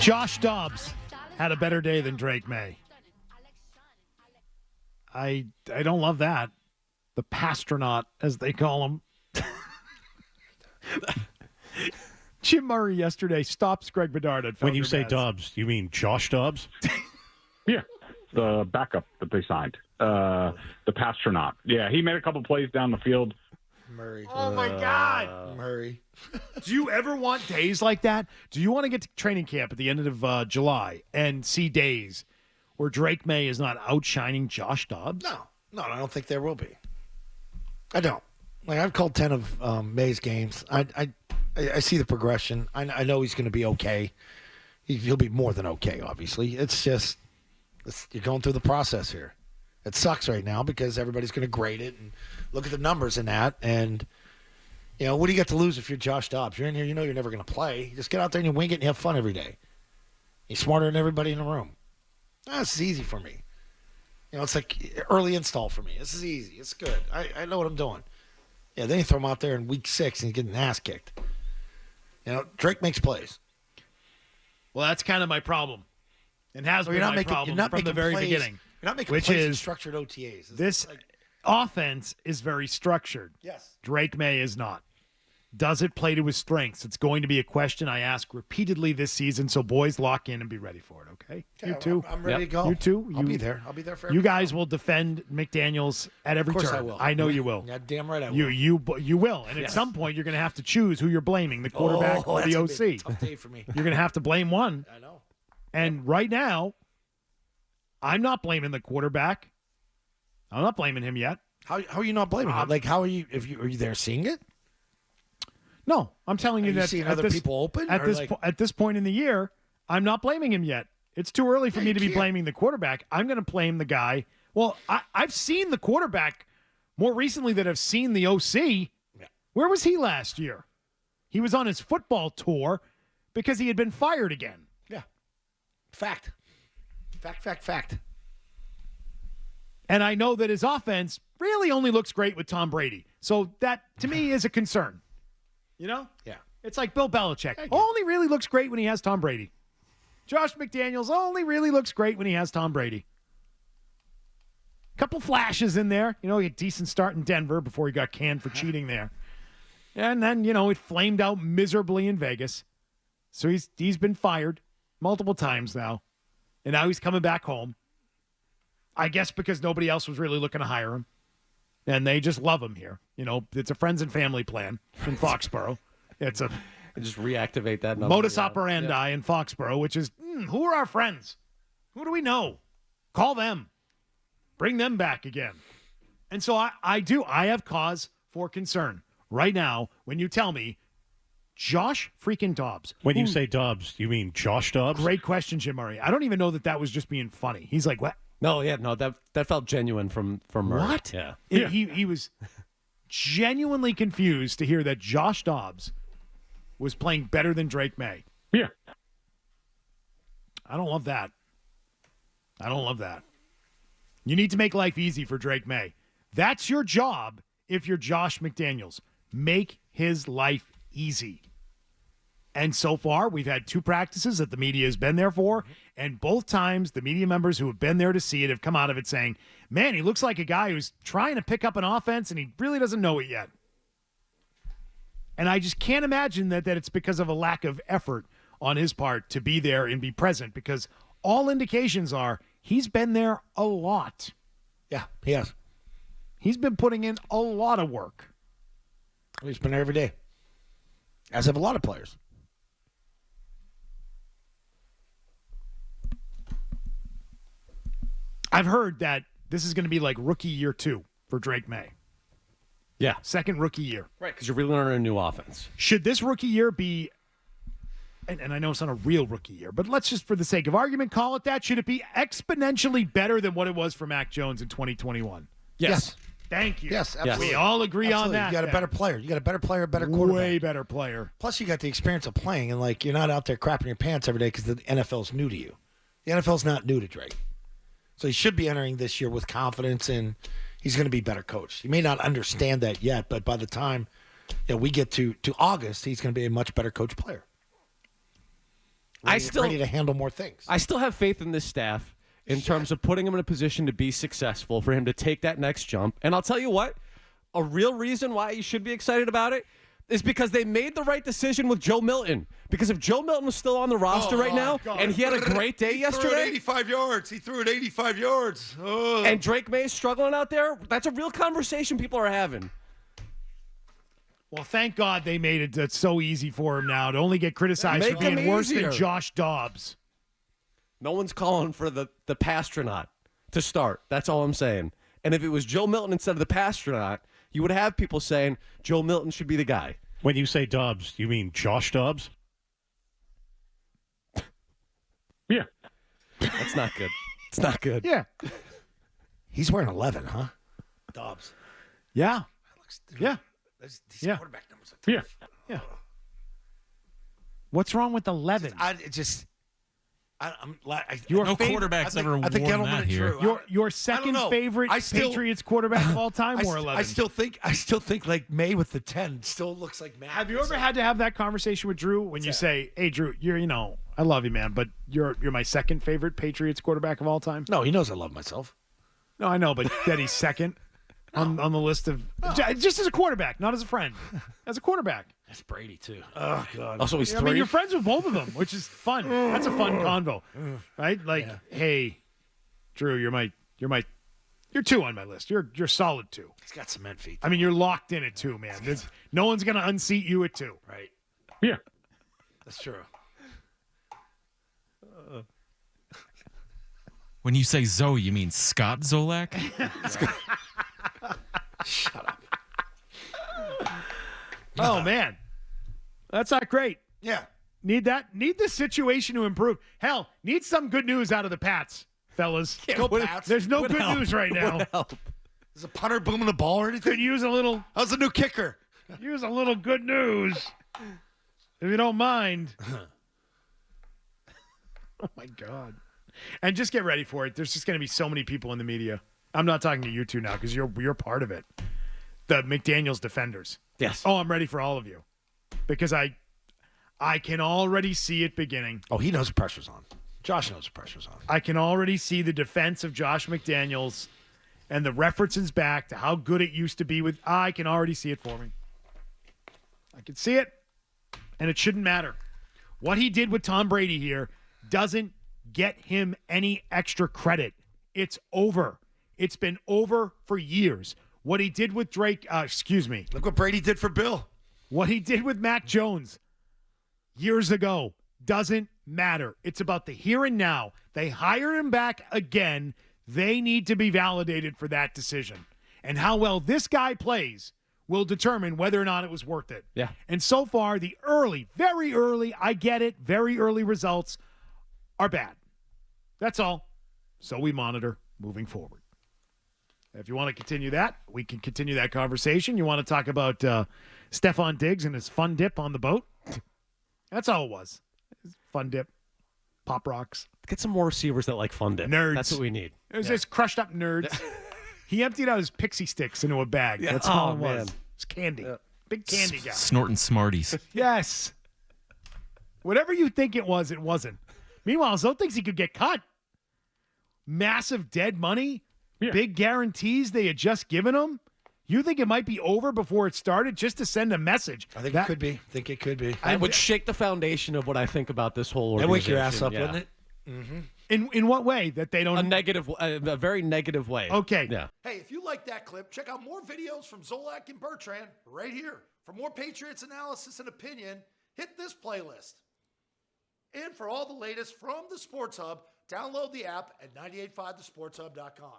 Josh Dobbs had a better day than Drake Maye. I don't love that. The pastronaut, as they call him. Jim Murray yesterday stops Greg Bedard at When you say Beds. Dobbs, you mean Josh Dobbs? Yeah, the backup that they signed, the pastronaut. Yeah, he made a couple plays down the field. Murray. Oh, my God. Murray. Do you ever want days like that? Do you want to get to training camp at the end of July and see days where Drake Maye is not outshining Josh Dobbs? No, I don't think there will be. I don't. Like, I've called 10 of Maye's games. I see the progression. I know he's going to be okay. He'll be more than okay, obviously. It's just you're going through the process here. It sucks right now because everybody's going to grade it and look at the numbers in that. And, you know, what do you got to lose if you're Josh Dobbs? You're in here, you know you're never going to play. You just get out there and you wing it and you have fun every day. You're smarter than everybody in the room. This is easy for me. You know, it's like early install for me. This is easy. It's good. I know what I'm doing. Yeah, then you throw him out there in week 6 and he's getting ass kicked. You know, Drake makes plays. Well, that's kind of my problem. And has been my problem from the very beginning. You're not making which plays in is structured OTAs. This offense is very structured. Yes. Drake Maye is not. Does it play to his strengths? It's going to be a question I ask repeatedly this season, so boys, lock in and be ready for it, okay? You too. I'm ready to go. You too. I'll be there. I'll be there for every You guys will defend McDaniels at every Of course turn. I will. I know you will. Yeah, damn right I will. You will. And at some point, you're going to have to choose who you're blaming, the quarterback or the that's gonna be a OC. tough day for me. You're going to have to blame one. I know. And right now, I'm not blaming the quarterback. I'm not blaming him yet. How are you not blaming him? Like, how are you? Are you there seeing it? No, I'm telling you Are you that seeing at other this, people open? at Or this like- at this point in the year, I'm not blaming him yet. It's too early for me to be blaming the quarterback. I'm going to blame the guy. Well, I've seen the quarterback more recently than I've seen the OC. Yeah. Where was he last year? He was on his football tour because he had been fired again. Yeah. Fact. Fact. And I know that his offense really only looks great with Tom Brady. So that, to me, is a concern. You know? Yeah. It's like Bill Belichick. Only really looks great when he has Tom Brady. Josh McDaniels only really looks great when he has Tom Brady. Couple flashes in there. You know, he had a decent start in Denver before he got canned for cheating there. And then, you know, it flamed out miserably in Vegas. So he's been fired multiple times now. And now he's coming back home. I guess because nobody else was really looking to hire him. And they just love him here. You know, it's a friends and family plan in Foxborough. It's a just reactivate that number. modus operandi in Foxborough, which is, who are our friends? Who do we know? Call them. Bring them back again. And so I have cause for concern right now when you tell me Josh freaking Dobbs. When you say Dobbs, you mean Josh Dobbs? Great question, Jim Murray. I don't even know that was just being funny. He's like, what? No, that felt genuine from Murray. What? Yeah. He was genuinely confused to hear that Josh Dobbs was playing better than Drake Maye. Yeah. I don't love that. You need to make life easy for Drake Maye. That's your job if you're Josh McDaniels. Make his life easy. And so far, we've had 2 practices that the media has been there for, and both times the media members who have been there to see it have come out of it saying, man, he looks like a guy who's trying to pick up an offense, and he really doesn't know it yet. And I just can't imagine that it's because of a lack of effort on his part to be there and be present, because all indications are he's been there a lot. Yeah, he has. He's been putting in a lot of work. He's been there every day. As have a lot of players. I've heard that this is going to be like rookie year 2 for Drake Maye. Yeah. Second rookie year. Right, because you're really learning a new offense. Should this rookie year be, and I know it's not a real rookie year, but let's just, for the sake of argument, call it that. Should it be exponentially better than what it was for Mac Jones in 2021? Yes. Thank you. Yes, absolutely. We all agree on that. You got a better player. You got a better player, a better quarterback. Way better player. Plus, you got the experience of playing, and like you're not out there crapping your pants every day because the NFL's new to you. The NFL's not new to Drake, so he should be entering this year with confidence, and he's going to be better coached. He may not understand that yet, but by the time we get to August, he's going to be a much better coach player. ready to handle more things. I still have faith in this staff in terms of putting him in a position to be successful, for him to take that next jump. And I'll tell you what, a real reason why you should be excited about it is because they made the right decision with Joe Milton. Because if Joe Milton was still on the roster right now, and he had a great day yesterday. He threw it 85 yards. Oh. And Drake Maye is struggling out there, that's a real conversation people are having. Well, thank God they made it so easy for him now to only get criticized for Make being him worse easier. than Josh Dobbs. No one's calling for the Pastronaut to start. That's all I'm saying. And if it was Joe Milton instead of the Pastronaut, you would have people saying Joe Milton should be the guy. When you say Dobbs, you mean Josh Dobbs? Yeah. That's not good. It's not good. Yeah. He's wearing 11, huh? Dobbs. Yeah. Yeah. These Yeah. quarterback numbers are tough. Yeah. Yeah. What's wrong with 11? No quarterback's ever worn that here. Your second know. favorite Patriots quarterback of all time wore 11. I still think like May with the 10 still looks like Matt. Have you ever had to have that conversation with Drew when you say, "Hey, Drew, I love you, man, but you're my second favorite Patriots quarterback of all time"? No, he knows I love myself. No, I know, but that he's second on the list of just as a quarterback, not as a friend, as a quarterback. That's Brady too. Oh God. Also, he's I mean, three. you're friends with both of them, which is fun. That's a fun convo, right? Like, hey, Drew, you're two on my list. You're solid two. He's got cement feet. I mean, you're locked in at two, man. No one's gonna unseat you at two. Right. Yeah. That's true. When you say Zoe, you mean Scott Zolak? Shut up. Oh man, that's not great. Yeah. Need this situation to improve. Hell, need some good news out of the Pats, fellas. Go Pats. There's no Would good help. news right now. Would help. Is a punter booming the ball or anything? Could use a little kicker? good news, if you don't mind. Oh my God! And just get ready for it. There's just going to be so many people in the media. I'm not talking to you two now because you're part of it. The McDaniels defenders. Yes. Oh, I'm ready for all of you because I can already see it beginning. Oh, he knows the pressure's on. Josh knows the pressure's on. I can already see the defense of Josh McDaniels and the references back to how good it used to be with. I can already see it for me. I can see it, and it shouldn't matter. What he did with Tom Brady here doesn't get him any extra credit. It's over. It's been over for years. What he did with Drake, Look what Brady did for Bill. what he did with Mac Jones years ago doesn't matter. It's about the here and now. They hired him back again. They need to be validated for that decision. And how well this guy plays will determine whether or not it was worth it. Yeah. And so far, the very early, I get it, very early results are bad. That's all. So we monitor moving forward. If you want to continue that, we can continue that conversation. You want to talk about Stephon Diggs and his fun dip on the boat? That's all it was. Fun dip. Pop rocks. Get some more receivers that like fun dip. Nerds. That's what we need. It was just crushed up nerds. He emptied out his pixie sticks into a bag. Yeah. That's all Oh, it was. man. It's candy. Big candy guy. Snorting Smarties. Yes. Whatever you think it was, it wasn't. Meanwhile, Zoe thinks he could get cut. Massive dead money. Yeah. Big guarantees they had just given him. You think it might be over before it started just to send a message? I think it could be. It would shake the foundation of what I think about this whole That'd organization. wake your ass up, Yeah. wouldn't it? In what way? That they don't. A very negative way. Okay. Yeah. Hey, if you like that clip, check out more videos from Zolak and Bertrand right here. For more Patriots analysis and opinion, hit this playlist. And for all the latest from the Sports Hub, download the app at 985thesportshub.com.